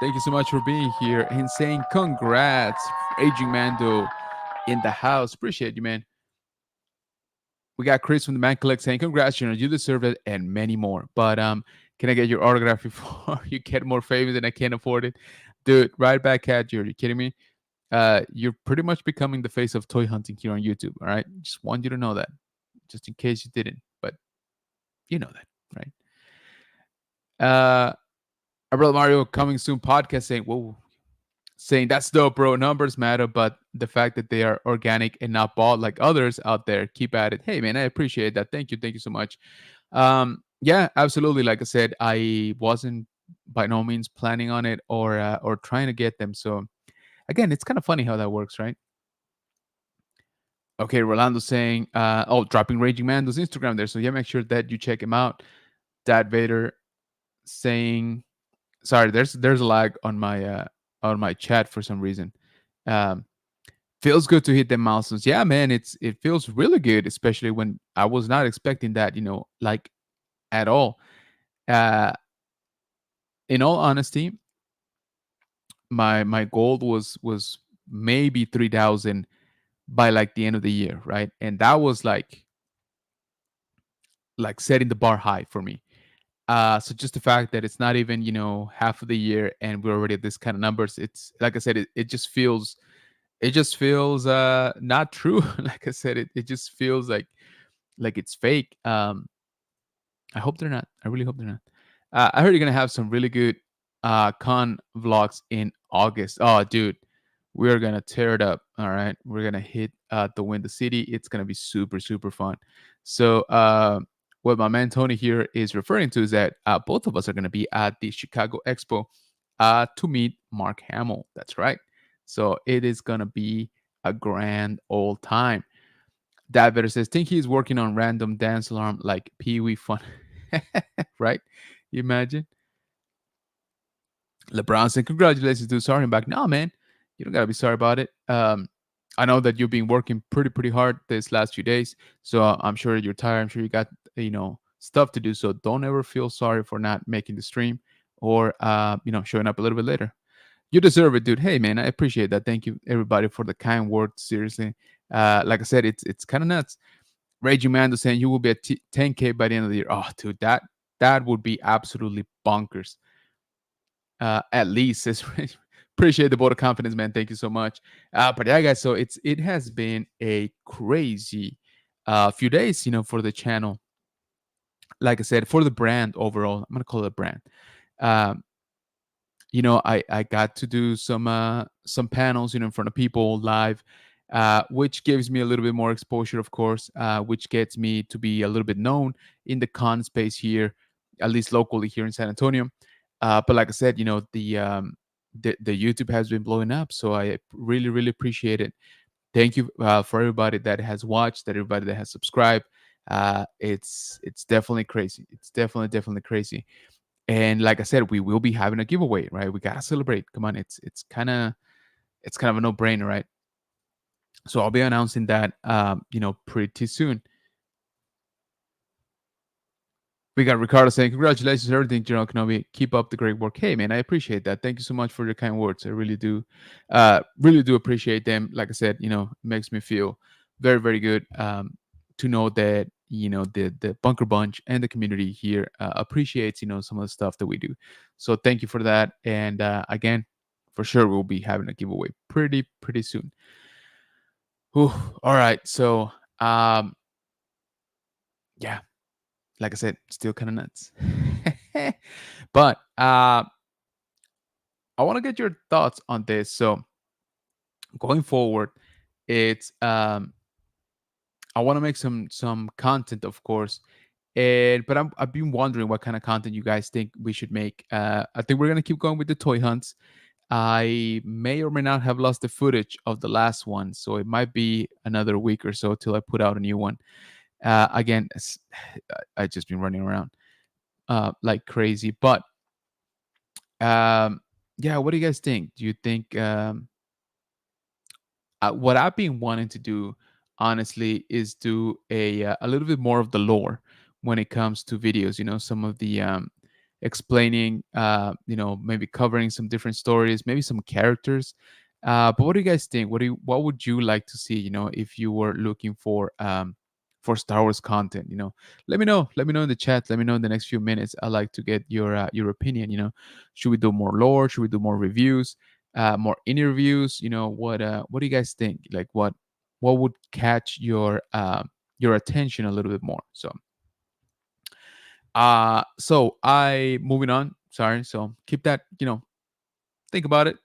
Thank you so much for being here and saying congrats. Aging Mando in the house. Appreciate you, man. We got Chris from the Man Collect saying congrats, you deserve it, and many more. But can I get your autograph before you get more famous and I can't afford it? Dude, right back at you. Are you kidding me? You're pretty much becoming the face of toy hunting here on YouTube. All right, just want you to know that, just in case you didn't, but you know that, right? Our brother Mario coming soon podcast saying, "Whoa," saying that's dope, bro. Numbers matter, but the fact that they are organic and not bought like others out there, keep at it. Hey, man, I appreciate that. Thank you so much. Yeah, absolutely. Like I said, I wasn't by no means planning on it or trying to get them. So again, it's kind of funny how that works, right? Okay, Rolando saying, dropping Raging Mando's Instagram there. So yeah, make sure that you check him out. Dad Vader saying, sorry, there's a lag on my chat for some reason. Um, feels good to hit the milestones. Yeah, man, it feels really good, especially when I was not expecting that, like at all. Uh, in all honesty, my goal was maybe 3,000 by like the end of the year, right? And that was like setting the bar high for me. So just the fact that it's not even, half of the year and we're already at this kind of numbers, it's like I said, it just feels not true. Like I said, it just feels like it's fake. I hope they're not. I really hope they're not. I heard you're gonna have some really good con vlogs in August. Oh, dude, we're gonna tear it up. All right, we're gonna hit the Windy City. It's gonna be super super fun. So, what my man Tony here is referring to is that both of us are gonna be at the Chicago Expo to meet Mark Hamill. That's right. So it is gonna be a grand old time. David says, think he's working on random dance alarm like Pee Wee Fun. Right? You imagine? LeBron said, congratulations, dude. Sorry I'm back. No, man. You don't gotta be sorry about it. I know that you've been working pretty hard this last few days. So I'm sure you're tired. I'm sure you got, stuff to do. So don't ever feel sorry for not making the stream or showing up a little bit later. You deserve it, dude. Hey, man, I appreciate that. Thank you, everybody, for the kind words. Seriously, like I said, it's kind of nuts. Reggie Mando saying you will be at 10K by the end of the year. Oh, dude, that would be absolutely bonkers. At least it's appreciate the vote of confidence, man. Thank you so much. But yeah, guys, so it has been a crazy few days, for the channel. Like I said, for the brand overall, I'm gonna call it a brand. Um, I got to do some panels, in front of people live, which gives me a little bit more exposure, of course, which gets me to be a little bit known in the con space here, at least locally here in San Antonio. But like I said, the YouTube has been blowing up, so I really really appreciate it. Thank you for everybody that has watched, that everybody that has subscribed. It's definitely crazy. It's definitely crazy. And like I said, we will be having a giveaway, right? We gotta celebrate. Come on, it's kind of a no brainer, right? So I'll be announcing that, pretty soon. We got Ricardo saying, congratulations, everything, General Kenobi. Keep up the great work. Hey, man, I appreciate that. Thank you so much for your kind words. I really do appreciate them. Like I said, it makes me feel very, very good to know that, the Bunker Bunch and the community here appreciates, some of the stuff that we do. So thank you for that. And again, for sure, we'll be having a giveaway pretty soon. Whew. All right. So, yeah, like I said, still kind of nuts. But I want to get your thoughts on this. So going forward, it's I want to make some content, of course, but I've been wondering what kind of content you guys think we should make. I think we're gonna keep going with the toy hunts. I may or may not have lost the footage of the last one, so it might be another week or so till I put out a new one. Again, I just been running around like crazy, but yeah, what do you guys think? Do you think what I've been wanting to do, honestly, is do a little bit more of the lore when it comes to videos. Some of the explaining, maybe covering some different stories, maybe some characters. But what do you guys think? What would you like to see? If you were looking for Star Wars content. Let me know. Let me know in the chat. Let me know in the next few minutes. I like to get your opinion. Should we do more lore? Should we do more reviews? More interviews. What do you guys think? Like what would catch your attention a little bit more? So I moving on. Sorry. So keep that. Think about it.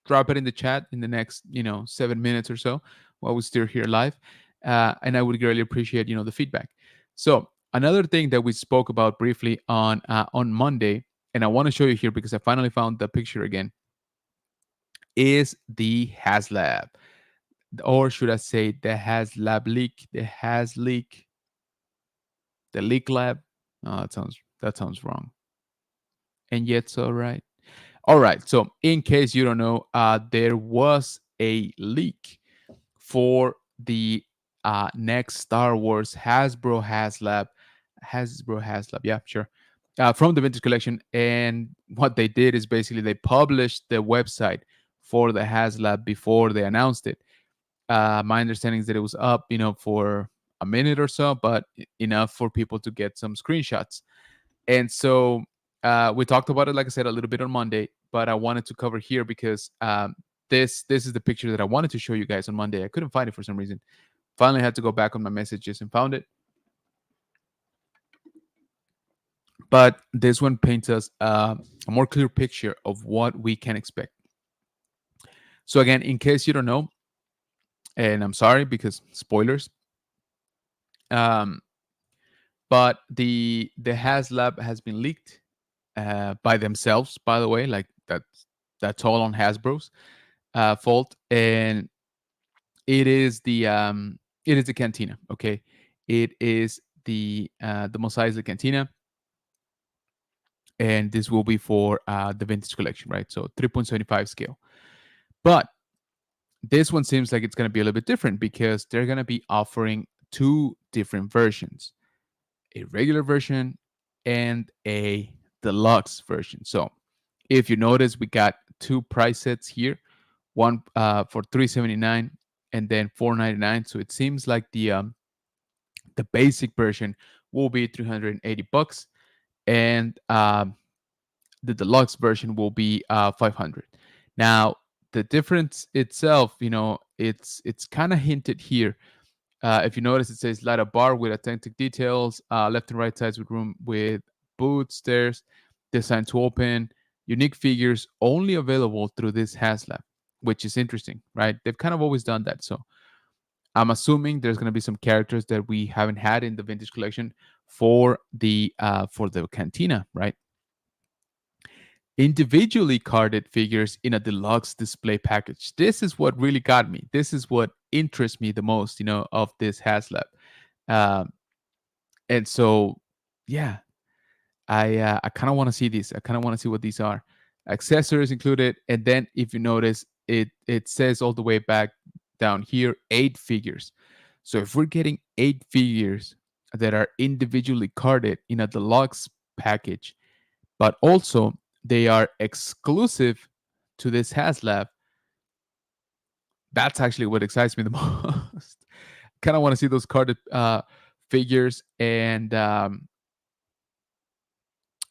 Drop it in the chat in the next 7 minutes or so while we still here live, and I would greatly appreciate the feedback. So another thing that we spoke about briefly on Monday, and I want to show you here because I finally found the picture again, is the Haslab, or should I say the Haslab leak, the leak lab. Oh, that sounds wrong, and yet so right. All right. So in case you don't know, there was a leak for the next Star Wars Hasbro Haslab. Yeah, sure. From the Vintage Collection, and what they did is basically they published the website for the Haslab before they announced it. My understanding is that it was up, for a minute or so, but enough for people to get some screenshots. And so we talked about it, like I said, a little bit on Monday, but I wanted to cover here because this is the picture that I wanted to show you guys on Monday. I couldn't find it for some reason. Finally had to go back on my messages and found it. But this one paints us a more clear picture of what we can expect. So again, in case you don't know, and I'm sorry because spoilers, um, but the Haslab has been leaked by themselves. By the way, like that's all on Hasbro's fault, and it is the Cantina. Okay, it is the Mos Eisley Cantina, and this will be for the vintage collection, right? So 3.75 scale. But this one seems like it's going to be a little bit different because they're going to be offering two different versions, a regular version and a deluxe version. So if you notice, we got two price sets here, one for 379 and then 499. So it seems like the basic version will be 380 bucks, and the deluxe version will be 500. Now, the difference itself, it's kind of hinted here. If you notice, it says light up bar with authentic details, left and right sides with room with boots, stairs, designed to open, unique figures only available through this Haslab, which is interesting, right? They've kind of always done that. So I'm assuming there's going to be some characters that we haven't had in the vintage collection for the cantina, right? Individually carded figures in a deluxe display package. This is what really got me. This is what interests me the most, of this Haslab. Um, and so, yeah, I kind of want to see these. I kind of want to see what these are. Accessories included, and then if you notice, it says all the way back down here 8 figures. So if we're getting 8 figures that are individually carded in a deluxe package, but also they are exclusive to this Haslab, that's actually what excites me the most. Kind of want to see those carded figures, and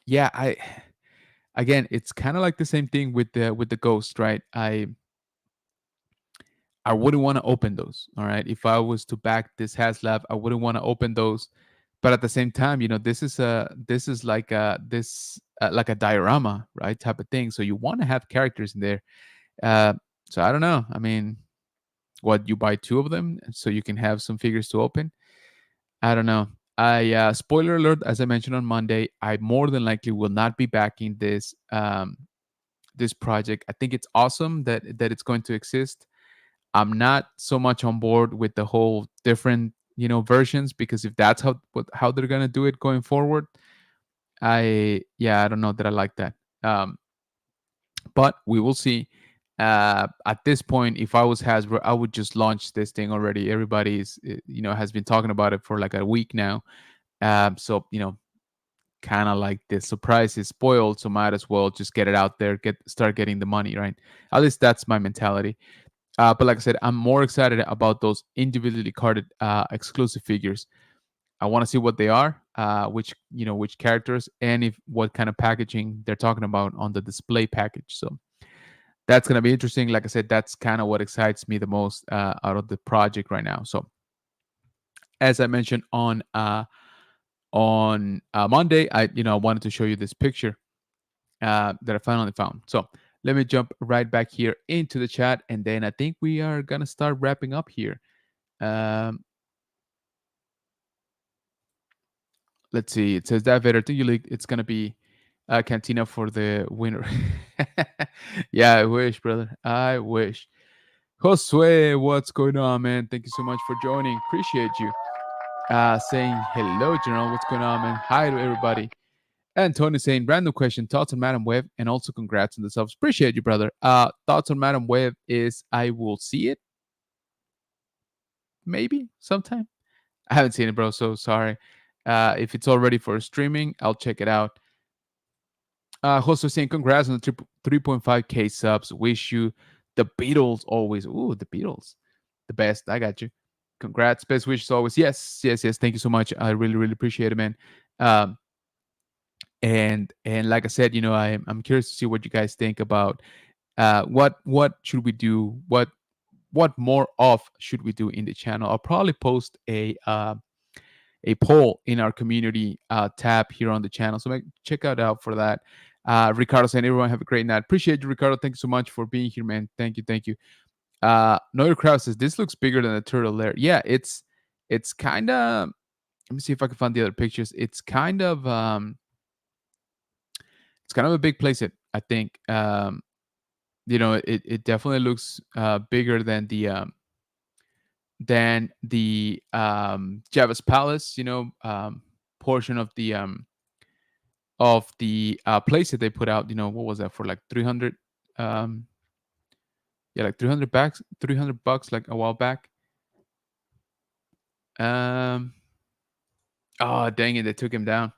yeah, I again, it's kind of like the same thing with the ghost, right? I wouldn't want to open those. All right, if I was to back this Haslab, I wouldn't want to open those. But at the same time, this is like like a diorama, right? Type of thing. So you want to have characters in there. Uh, so I don't know. I mean, what, you buy two of them so you can have some figures to open? I don't know. I spoiler alert, as I mentioned on Monday, I more than likely will not be backing this project. I think it's awesome that it's going to exist. I'm not so much on board with the whole different versions, because if that's how they're gonna do it going forward, I don't know that I like that. Um, but we will see. At this point, if I was Hasbro, I would just launch this thing already. Everybody's has been talking about it for like a week now. So kind of like the surprise is spoiled, so might as well just get it out there, start getting the money, right? At least that's my mentality. But like I said, I'm more excited about those individually carded exclusive figures. I want to see what they are, which characters, and if what kind of packaging they're talking about on the display package. So that's gonna be interesting. Like I said, that's kind of what excites me the most out of the project right now. So as I mentioned on Monday, I wanted to show you this picture that I finally found. So let me jump right back here into the chat, and then I think we are gonna start wrapping up here. Um, let's see. It says that Vader to you league. It's gonna be Cantina for the winner. Yeah, I wish, brother. I wish. Josue, what's going on, man? Thank you so much for joining. Appreciate you. Saying hello, General. What's going on, man? Hi to everybody. And Tony saying, random question, thoughts on Madam Web, and also congrats on the subs. Appreciate you, brother. Thoughts on Madam Web is I will see it maybe sometime. I haven't seen it, bro, so sorry. If it's already for streaming, I'll check it out. Jose saying, congrats on the 3.5K subs. Wish you the Beatles always. Ooh, the Beatles. The best. I got you. Congrats. Best wishes always. Yes, yes, yes. Thank you so much. I really, really appreciate it, man. Um, And like I said, I'm curious to see what you guys think about what should we do, what more of should we do in the channel. I'll probably post a poll in our community tab here on the channel, so check out for that. Ricardo saying, everyone have a great night. Appreciate you, Ricardo. Thank you so much for being here, man. Thank you. Noyer Kraus says, this looks bigger than the turtle lair. Yeah, it's kind of, let me see if I can find the other pictures. It's kind of a big place, I think. It definitely looks bigger than the Java's Palace, portion of the place that they put out. What was that for, like 300? Yeah, like 300 bucks, like a while back. Um, oh dang it, they took him down.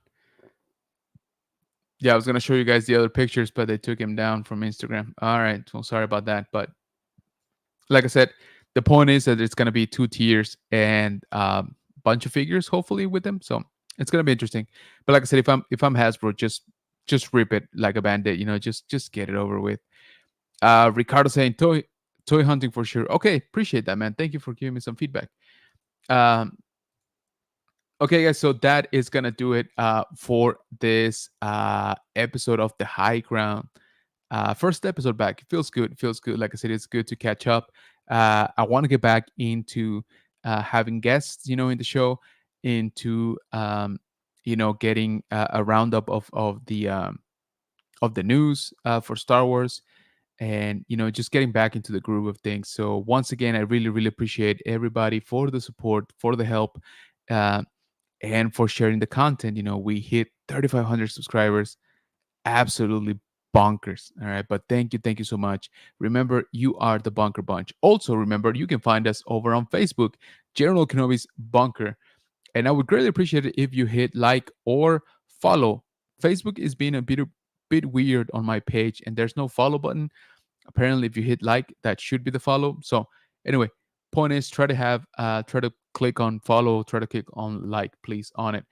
Yeah, I was gonna show you guys the other pictures, but they took him down from Instagram. All right, so sorry about that. But like I said, the point is that it's gonna be 2 tiers and bunch of figures, hopefully, with them. So it's gonna be interesting. But like I said, if I'm Hasbro, just rip it like a bandit. Just get it over with. Ricardo saying toy hunting for sure. Okay, appreciate that, man. Thank you for giving me some feedback. Um, Okay, guys, so that is gonna do it for this episode of the High Ground. First episode back. It feels good. It feels good. Like I said, it's good to catch up. I want to get back into having guests, in the show, into getting a roundup of the news for Star Wars, and just getting back into the groove of things. So once again, I really, really appreciate everybody for the support, for the help. Uh, and for sharing the content. We hit 3,500 subscribers. Absolutely bonkers. All right. But thank you so much. Remember, you are the Bunker Bunch. Also, remember, you can find us over on Facebook, General Kenobi's Bunker. And I would greatly appreciate it if you hit like or follow. Facebook is being a bit weird on my page, and there's no follow button. Apparently, if you hit like, that should be the follow. So anyway, point is, try to click on follow, try to click on like, please, on it.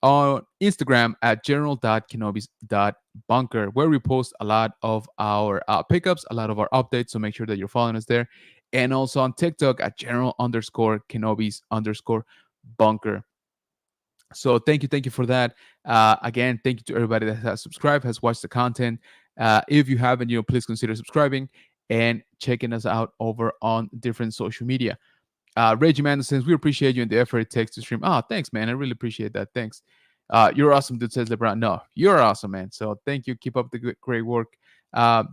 On Instagram at general.kenobis.bunker, where we post a lot of our pickups, a lot of our updates. So make sure that you're following us there. And also on TikTok at general_kenobis_bunker. So thank you for that. Again, thank you to everybody that has subscribed, has watched the content. If you haven't, please consider subscribing and checking us out over on different social media. Reggie Manderson, we appreciate you and the effort it takes to stream. Oh, thanks, man. I really appreciate that. Thanks. You're awesome, dude, says LeBron. No, you're awesome, man. So thank you. Keep up the great work. That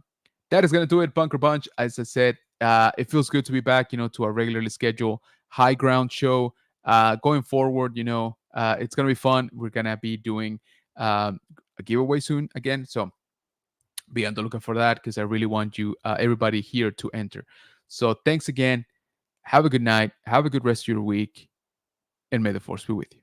is going to do it, Bunker Bunch. As I said, it feels good to be back, to our regularly scheduled High Ground show. Going forward, it's going to be fun. We're going to be doing a giveaway soon again. So be on the lookout for that, because I really want you, everybody here, to enter. So thanks again. Have a good night. Have a good rest of your week. And may the force be with you.